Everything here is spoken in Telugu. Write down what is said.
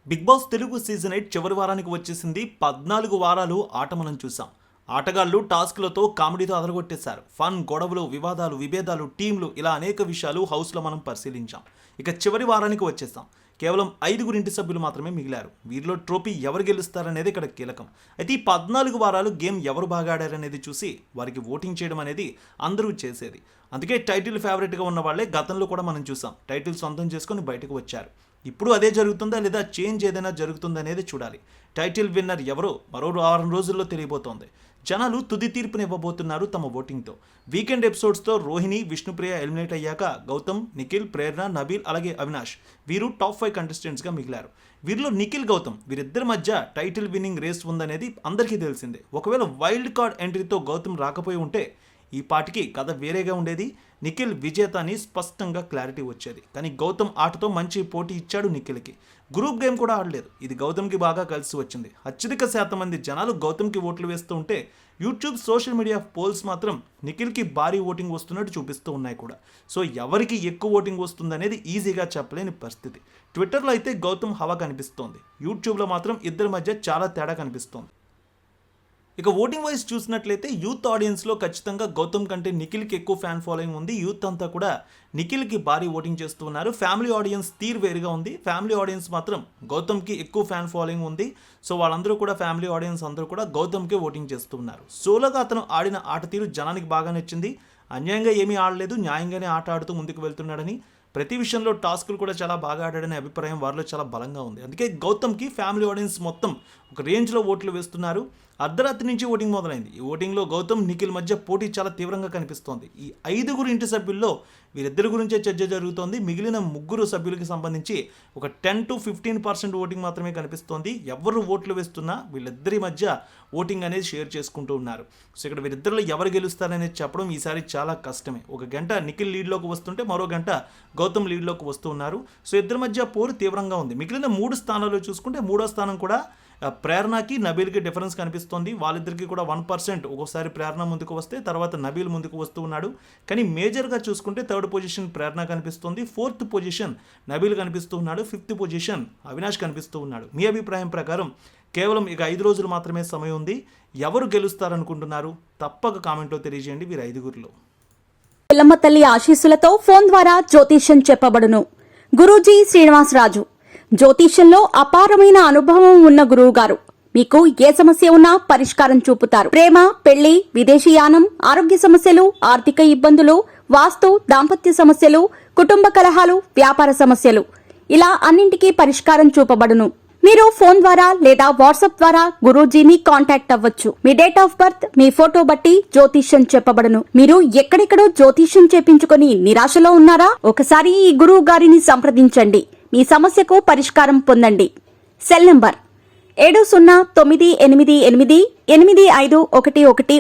బిగ్ బాస్ తెలుగు సీజన్ 8 చివరి వారానికి వచ్చేసింది. 14 వారాలు ఆట మనం చూసాం. ఆటగాళ్లు టాస్క్లతో కామెడీతో అదరగొట్టేశారు. ఫన్, గొడవలు, వివాదాలు, విభేదాలు, టీంలు ఇలా అనేక విషయాలు హౌస్లో మనం పరిశీలించాం. ఇక చివరి వారానికి వచ్చేసాం. కేవలం 5 ఇంటి సభ్యులు మాత్రమే మిగిలారు. వీరిలో ట్రోఫీ ఎవరు గెలుస్తారనేది ఇక్కడ కీలకం. అయితే ఈ 14 వారాలు గేమ్ ఎవరు బాగా ఆడారనేది చూసి వారికి ఓటింగ్ చేయడం అనేది అందరూ చేసేది. అందుకే టైటిల్ ఫేవరెట్గా ఉన్న వాళ్ళే గతంలో కూడా మనం చూసాం. టైటిల్ సొంతం చేసుకొని బయటకు వచ్చారు. ఇప్పుడు అదే జరుగుతుందా లేదా చేంజ్ ఏదైనా జరుగుతుందా అనేది చూడాలి. టైటిల్ విన్నర్ ఎవరో మరో 6 రోజుల్లో తెలియబోతోంది. జనాలు తుది తీర్పుని ఇవ్వబోతున్నారు తమ ఓటింగ్తో. వీకెండ్ ఎపిసోడ్స్తో రోహిణి, విష్ణుప్రియ ఎలిమినేట్ అయ్యాక గౌతమ్, నిఖిల్, ప్రేరణ, నబీల్ అలాగే అవినాష్ వీరు టాప్ 5 కంటెస్టెంట్స్గా మిగిలారు. వీరిలో నిఖిల్, గౌతమ్ వీరిద్దరి మధ్య టైటిల్ విన్నింగ్ రేస్ ఉందనేది అందరికీ తెలిసిందే. ఒకవేళ వైల్డ్ కార్డ్ ఎంట్రీతో గౌతమ్ రాకపోయి ఉంటే ఈ పాటికి కథ వేరేగా ఉండేది. నిఖిల్ విజేత అని స్పష్టంగా క్లారిటీ వచ్చేది. కానీ గౌతమ్ ఆటతో మంచి పోటీ ఇచ్చాడు నిఖిల్కి. గ్రూప్ గేమ్ కూడా ఆడలేదు. ఇది గౌతమ్కి బాగా కలిసి వచ్చింది. అత్యధిక శాతం మంది జనాలు గౌతమ్కి ఓట్లు వేస్తూ ఉంటే యూట్యూబ్, సోషల్ మీడియా పోల్స్ మాత్రం నిఖిల్కి భారీ ఓటింగ్ వస్తున్నట్టు చూపిస్తూ ఉన్నాయి కూడా. సో ఎవరికి ఎక్కువ ఓటింగ్ వస్తుందనేది ఈజీగా చెప్పలేని పరిస్థితి. ట్విట్టర్లో అయితే గౌతమ్ హవా కనిపిస్తోంది. యూట్యూబ్లో మాత్రం ఇద్దరి మధ్య చాలా తేడా కనిపిస్తోంది. ఇక ఓటింగ్ వైజ్ చూసినట్లయితే యూత్ ఆడియన్స్లో ఖచ్చితంగా గౌతమ్ కంటే నిఖిల్కి ఎక్కువ ఫ్యాన్ ఫాలోయింగ్ ఉంది. యూత్ అంతా కూడా నిఖిల్కి భారీ ఓటింగ్ చేస్తూ ఉన్నారు. ఫ్యామిలీ ఆడియన్స్ తీరు వేరుగా ఉంది. ఫ్యామిలీ ఆడియన్స్ మాత్రం గౌతమ్కి ఎక్కువ ఫ్యాన్ ఫాలోయింగ్ ఉంది. సో వాళ్ళందరూ కూడా ఫ్యామిలీ ఆడియన్స్ అందరూ కూడా గౌతమ్కే ఓటింగ్ చేస్తూ ఉన్నారు. సోలోగా అతను ఆడిన ఆట తీరు జనానికి బాగా నచ్చింది. అన్యాయంగా ఏమీ ఆడలేదు, న్యాయంగానే ఆట ఆడుతూ ముందుకు వెళ్తున్నాడని, ప్రతి విషయంలో టాస్కులు కూడా చాలా బాగా ఆడాడనే అభిప్రాయం వారిలో చాలా బలంగా ఉంది. అందుకే గౌతమ్కి ఫ్యామిలీ ఆడియన్స్ మొత్తం ఒక రేంజ్లో ఓట్లు వేస్తున్నారు. అర్ధరాత్రి నుంచి ఓటింగ్ మొదలైంది. ఈ ఓటింగ్లో గౌతమ్, నిఖిల్ మధ్య పోటీ చాలా తీవ్రంగా కనిపిస్తోంది. ఈ 5 ఇంటి సభ్యుల్లో వీరిద్దరి గురించే చర్చ జరుగుతోంది. మిగిలిన 3 సభ్యులకి సంబంధించి ఒక 10 to 15% ఓటింగ్ మాత్రమే కనిపిస్తోంది. ఎవరు ఓట్లు వేస్తున్నా వీళ్ళిద్దరి మధ్య ఓటింగ్ అనేది షేర్ చేసుకుంటూ ఉన్నారు. సో ఇక్కడ వీరిద్దరిలో ఎవరు గెలుస్తారనేది చెప్పడం ఈసారి చాలా కష్టమే. ఒక గంట నిఖిల్ లీడ్లోకి వస్తుంటే మరో గంట గౌతమ్ లీడ్లోకి వస్తూ ఉన్నారు. సో ఇద్దరి మధ్య పోరు తీవ్రంగా ఉంది. మిగిలిన 3 స్థానాల్లో చూసుకుంటే 3వ స్థానం కూడా ప్రేరణకి, నబీల్కి డిఫరెన్స్ కనిపిస్తోంది. వాళ్ళిద్దరికీ కూడా 1%. ఒక్కోసారి ప్రేరణ ముందుకు వస్తే తర్వాత నబీల్ ముందుకు వస్తూ ఉన్నాడు. కానీ మేజర్గా చూసుకుంటే 3rd పొజిషన్ ప్రేరణ కనిపిస్తుంది, 4th పొజిషన్ నబీల్ కనిపిస్తూ ఉన్నాడు, 5th పొజిషన్ అవినాష్ కనిపిస్తూ ఉన్నాడు. మీ అభిప్రాయం ప్రకారం కేవలం ఇక 5 రోజులు మాత్రమే సమయం ఉంది. ఎవరు గెలుస్తారనుకుంటున్నారు? తప్పక కామెంట్లో తెలియజేయండి. వీరు 5గురిలో పిల్లమ్మ తల్లి ఆశీస్సులతో ఫోన్ ద్వారా జ్యోతిష్యం చెప్పబడును. గురూజీ శ్రీనివాసరాజు జ్యోతిష్యంలో అపారమైన అనుభవం ఉన్న గురువు గారు మీకు ఏ సమస్య ఉన్నా పరిష్కారం చూపుతారు. ప్రేమ, పెళ్లి, విదేశీయానం, ఆరోగ్య సమస్యలు, ఆర్థిక ఇబ్బందులు, వాస్తు, దాంపత్య సమస్యలు, కుటుంబ కలహాలు, వ్యాపార సమస్యలు ఇలా అన్నింటికీ పరిష్కారం చూపబడును. మీరు ఫోన్ ద్వారా లేదా వాట్సాప్ ద్వారా గురూజీని కాంటాక్ట్ అవ్వచ్చు. మీ డేట్ ఆఫ్ బర్త్, మీ ఫోటో బట్టి జ్యోతిష్యం చెప్పబడును. మీరు ఎక్కడెక్కడో జ్యోతిష్యం చేపించుకొని నిరాశలో ఉన్నారా? ఒకసారి ఈ గురువు గారిని సంప్రదించండి. మీ సమస్యకు పరిష్కారం పొందండి. Cell number 7098888511